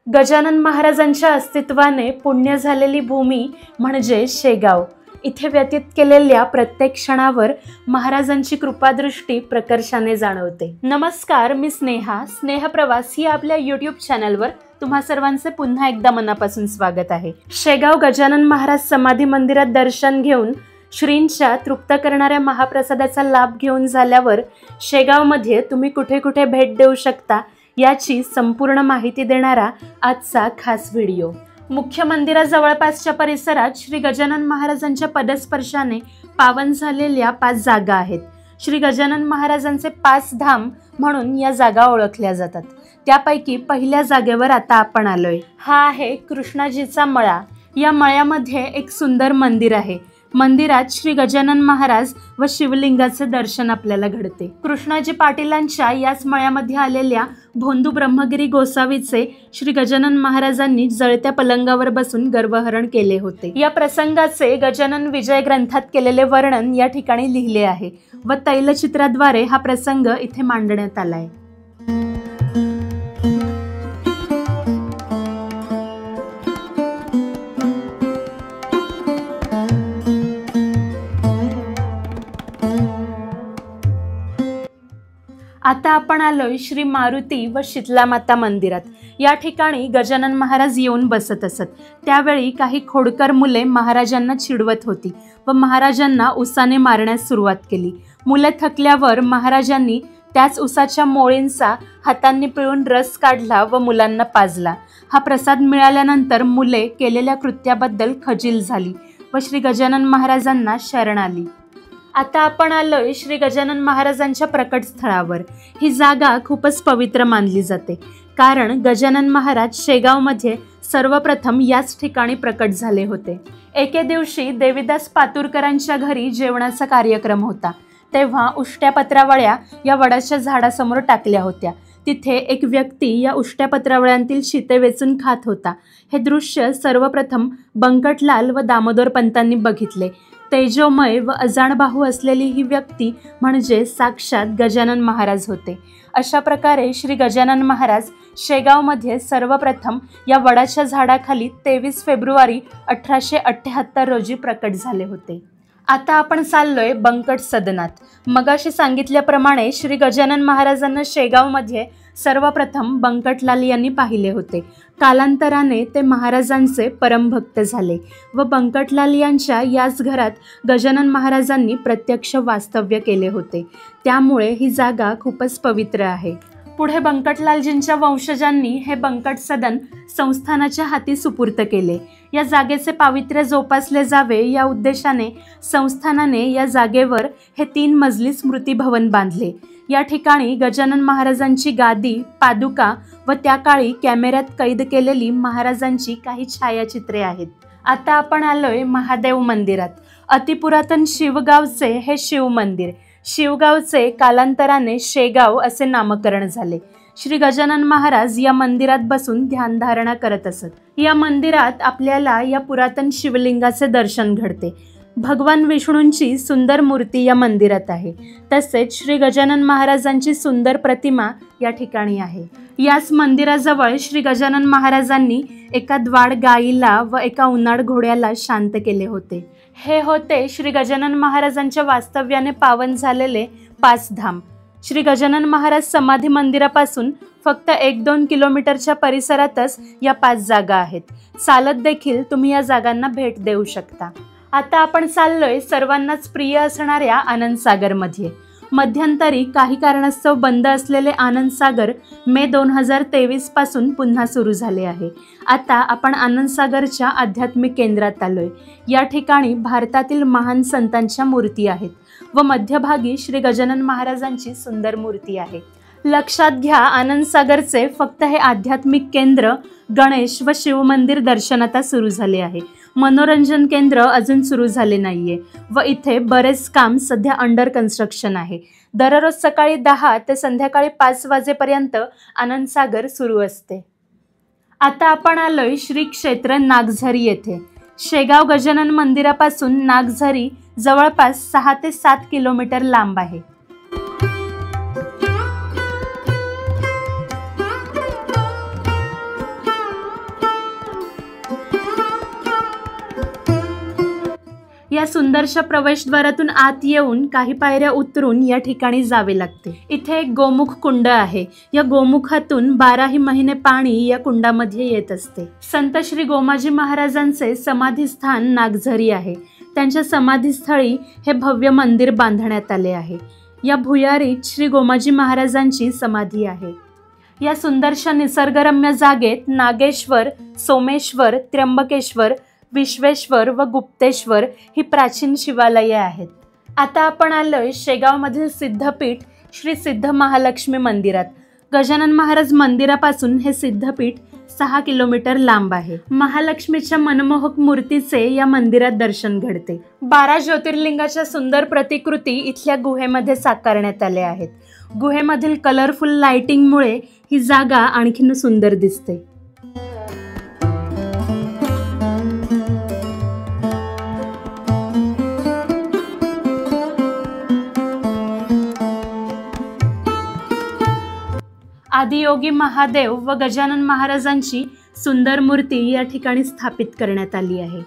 गजानन महाराजांच्या अस्तित्वाने पुण्य झालेली भूमी म्हणजे शेगाव. इथे व्यतीत केलेल्या प्रत्येक क्षणावर महाराजांची कृपादृष्टी प्रकर्षाने जाणवते. नमस्कार, मी स्नेह प्रवास ही आपल्या यूट्यूब चॅनलवर तुम्हा सर्वांचे पुन्हा एकदा मनापासून स्वागत आहे. शेगाव गजानन महाराज समाधी मंदिरात दर्शन घेऊन श्रींच्या तृप्त करणाऱ्या महाप्रसादाचा लाभ घेऊन झाल्यावर शेगावमध्ये तुम्ही कुठे कुठे भेट देऊ शकता याची संपूर्ण माहिती देणारा आजचा खास व्हिडिओ. मुख्य मंदिराजवळपासच्या परिसरात श्री गजानन महाराजांच्या पदस्पर्शाने पावन झालेल्या 5 जागा आहेत. श्री गजानन महाराजांचे 5 धाम म्हणून या जागा ओळखल्या जातात. त्यापैकी पहिल्या जागेवर आता आपण आलोय. हा आहे कृष्णाजीचा मळा. या मळ्यामध्ये एक सुंदर मंदिर आहे. मंदिरात श्री गजानन महाराज व शिवलिंगाचे दर्शन आपल्याला घडते. कृष्णाजी पाटीलांच्या याच मळ्यामध्ये आलेल्या भोंदू ब्रह्मगिरी गोसावीचे श्री गजानन महाराजांनी जळत्या पलंगावर बसून गर्वहरण केले होते. या प्रसंगाचे गजानन विजय ग्रंथात केलेले वर्णन या ठिकाणी लिहिले आहे व तैलचित्राद्वारे हा प्रसंग इथे मांडण्यात आलाय. आता आपण आलोय श्री मारुती व शीतला माता मंदिरात. या ठिकाणी गजानन महाराज येऊन बसत असत. त्यावेळी काही खोडकर मुले महाराजांना चिडवत होती व महाराजांना उसाने मारण्यास सुरुवात केली. मुले थकल्यावर महाराजांनी त्याच उसाच्या मोळींचा हातांनी पिळून रस काढला व मुलांना पाजला. हा प्रसाद मिळाल्यानंतर मुले केलेल्या कृत्याबद्दल खजील झाली व श्री गजानन महाराजांना शरण आली. आता आपण आलोय श्री गजानन महाराजांच्या प्रकट स्थळावर. ही जागा खूपच पवित्र मानली जाते कारण गजानन महाराज शेगावमध्ये सर्वप्रथम याच ठिकाणी प्रकट झाले होते. एके दिवशी देवीदास पातुरकरांच्या घरी जेवणाचा कार्यक्रम होता. तेव्हा उष्ट्या पत्रावळ्या या वडाच्या झाडासमोर टाकल्या होत्या. तिथे एक व्यक्ती या उष्ट्या पत्रावळ्यांतील शिते वेचून खात होता. हे दृश्य सर्वप्रथम बंकटलाल व दामोदर पंतांनी बघितले. तेजोमय व अजाणबाहू असलेली ही व्यक्ती म्हणजे साक्षात गजानन महाराज होते. अशा प्रकारे श्री गजानन महाराज शेगावमध्ये सर्वप्रथम या वडाच्या झाडाखाली 23 फेब्रुवारी 1878 रोजी प्रकट झाले होते. आता आपण चाललोय बंकट सदनात. मगाशी सांगितल्याप्रमाणे श्री गजानन महाराजांना शेगावमध्ये सर्वप्रथम बंकटलाल यांनी पाहिले होते. कालांतराने ते महाराजांचे परमभक्त झाले व बंकटलाल यांच्या याच घरात गजानन महाराजांनी प्रत्यक्ष वास्तव्य केले होते. त्यामुळे ही जागा खूपच पवित्र आहे. पुढे बंकटलालजींच्या वंशजांनी हे बंकट सदन संस्थानाच्या हाती सुपूर्त केले. या जागेचे पावित्र्य जोपासले जावे या उद्देशाने संस्थानाने या जागेवर हे 3 मजली स्मृती भवन बांधले. या ठिकाणी गजानन महाराजांची गादी, पादुका व त्या काळी कॅमेऱ्यात कैद केलेली महाराजांची काही छायाचित्रे आहेत. आता आपण आलोय महादेव मंदिरात. अतिपुरातन शिवगावचे हे शिव मंदिर. शिवगावचे कालांतराने शेगाव असे नामकरण झाले. श्री गजानन महाराज या मंदिरात बसून ध्यानधारणा करत असत. या मंदिरात आपल्याला या पुरातन शिवलिंगाचे दर्शन घडते. भगवान विष्णूंची सुंदर मूर्ती या मंदिरात आहे. तसेच श्री गजानन महाराजांची सुंदर प्रतिमा या ठिकाणी आहे. याच मंदिराजवळ श्री गजानन महाराजांनी एका द्वाड गाईला व एका उन्हाळ घोड्याला शांत केले होते. हे होते श्री गजानन महाराजांच्या वास्तव्याने पावन झालेले 5 धाम. श्री गजानन महाराज समाधी मंदिरापासून फक्त 1-2 किलोमीटरच्या परिसरातच या 5 जागा आहेत. चालत देखील तुम्ही या जागांना भेट देऊ शकता. आता आपण चाललोय सर्वांनाच प्रिय असणाऱ्या आनंदसागरमध्ये. मध्यंतरी काही कारणास्तव बंद असलेले आनंदसागर मे 2023 पासून पुन्हा सुरू झाले आहे. आता आपण आनंदसागरच्या आध्यात्मिक केंद्रात आलोय. या ठिकाणी भारतातील महान संतांच्या मूर्ती आहेत व मध्यभागी श्री गजानन महाराजांची सुंदर मूर्ती आहे. लक्षात घ्या, आनंदसागरचे फक्त हे आध्यात्मिक केंद्र, गणेश व शिवमंदिर दर्शन आता सुरू झाले आहे. मनोरंजन केंद्र अजून सुरू झाले नाहीये व इथे बरेच काम सध्या अंडर कन्स्ट्रक्शन आहे. दररोज सकाळी 10 ते संध्याकाळी 5 वाजेपर्यंत आनंदसागर सुरू असते. आता आपण आलोय श्री क्षेत्र नागझरी येथे. शेगाव गजानन मंदिरापासून नागझरी जवळपास 6 ते 7 किलोमीटर लांब आहे. या सुंदरशा प्रवेशद्वारातून आत येऊन काही पायऱ्या उतरून या ठिकाणी जावे लागते। इथे एक गोमुख कुंड आहे। या गोमुखातून 12ही महिने पाणी या कुंडामध्ये येत असते। संत श्री गोमाजी महाराजांचे समाधीस्थान नागझरी आहे। त्यांच्या समाधीस्थळी हे भव्य मंदिर बांधण्यात आले आहे। या भुयारीत श्री गोमाजी महाराजांची समाधी आहे। या सुंदरशा निसर्गरम्य जागेत नागेश्वर, सोमेश्वर, त्र्यंबकेश्वर, विश्वेश्वर व गुप्तेश्वर ही प्राचीन शिवालये आहेत। आता आपण आलोय शेगावमधील सिद्धपीठ श्री सिद्ध महालक्ष्मी मंदिरात। गजानन महाराज मंदिरापासून हे सिद्धपीठ 6 किलोमीटर लांब आहे। महालक्ष्मीच्या मनमोहक मूर्तीचे या मंदिरात दर्शन घडते। 12 ज्योतिर्लिंगाच्या सुंदर प्रतिकृती इथल्या गुहेमध्ये साकारण्यात आल्या आहेत। गुहेमधील कलरफुल लाइटिंगमुळे ही जागा आणखीन सुंदर दिसते। आदियोगी महादेव व गजानन महाराजांची सुंदर मूर्ती या ठिकाणी स्थापित करण्यात आली आहे।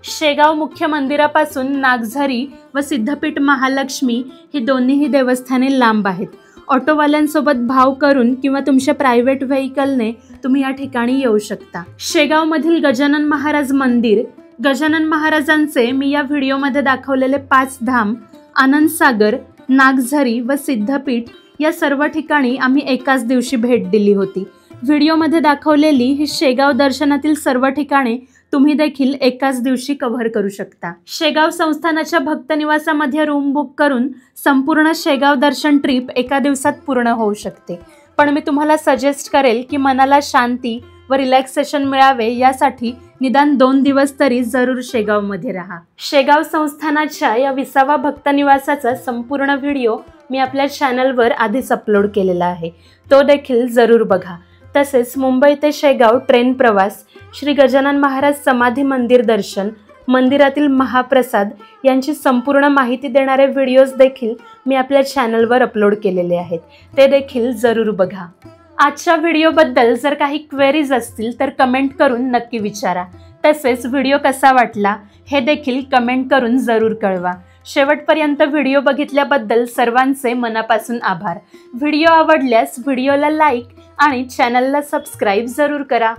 शेगाव मुख्य मंदिरापासून नागझरी व सिद्धपीठ महालक्ष्मी ही दोन्हीही देवस्थाने लांब आहेत। ऑटोवाल्यांसोबत भाव करून किंवा तुमच्या प्रायव्हेट व्हेकलने तुम्ही या ठिकाणी येऊ शकता। शेगावमधील गजानन महाराज मंदिर, गजानन महाराजांचे मी या व्हिडिओमध्ये दाखवलेले 5 धाम, आनंदसागर, नागझरी व सिद्धपीठ या सर्व ठिकाणी आम्ही एकाच दिवशी भेट दिली होती। व्हिडिओमध्ये दाखवलेली ही शेगाव दर्शनातील सर्व ठिकाणे तुम्ही देखील एकाच दिवशी कव्हर करू शकता। शेगाव संस्थानाच्या भक्त निवासामध्ये रूम बुक करून संपूर्ण शेगाव दर्शन ट्रिप एका दिवसात पूर्ण होऊ शकते। पण मी तुम्हाला सजेस्ट करेल की मनाला शांती व रिलॅक्सेशन मिळावे यासाठी निदान 2 दिवस तरी जरूर शेगावमध्ये राहा। शेगाव संस्थानाच्या या 20वा भक्त निवासाचा संपूर्ण व्हिडिओ मी आपल्या चॅनलवर आधीच अपलोड केलेला आहे, तो देखील जरूर बघा। तसेच मुंबई ते शेगाव ट्रेन प्रवास, श्री गजानन महाराज समाधी मंदिर दर्शन, मंदिरातील महाप्रसाद यांची संपूर्ण माहिती देणारे व्हिडिओज देखील मी आपल्या चॅनलवर अपलोड केलेले आहेत, ते देखील जरूर बघा। आजच्या व्हिडिओबद्दल जर काही क्वेरीज असतील तर कमेंट करून नक्की विचारा। तसेच व्हिडिओ कसा वाटला हे देखील कमेंट करून जरूर कळवा। शेवटपर्यंत व्हिडिओ बघितल्याबद्दल सर्वांचे मनापासून आभार। व्हिडिओ आवडल्यास व्हिडिओला लाईक आणि चॅनलला सबस्क्राईब जरूर करा।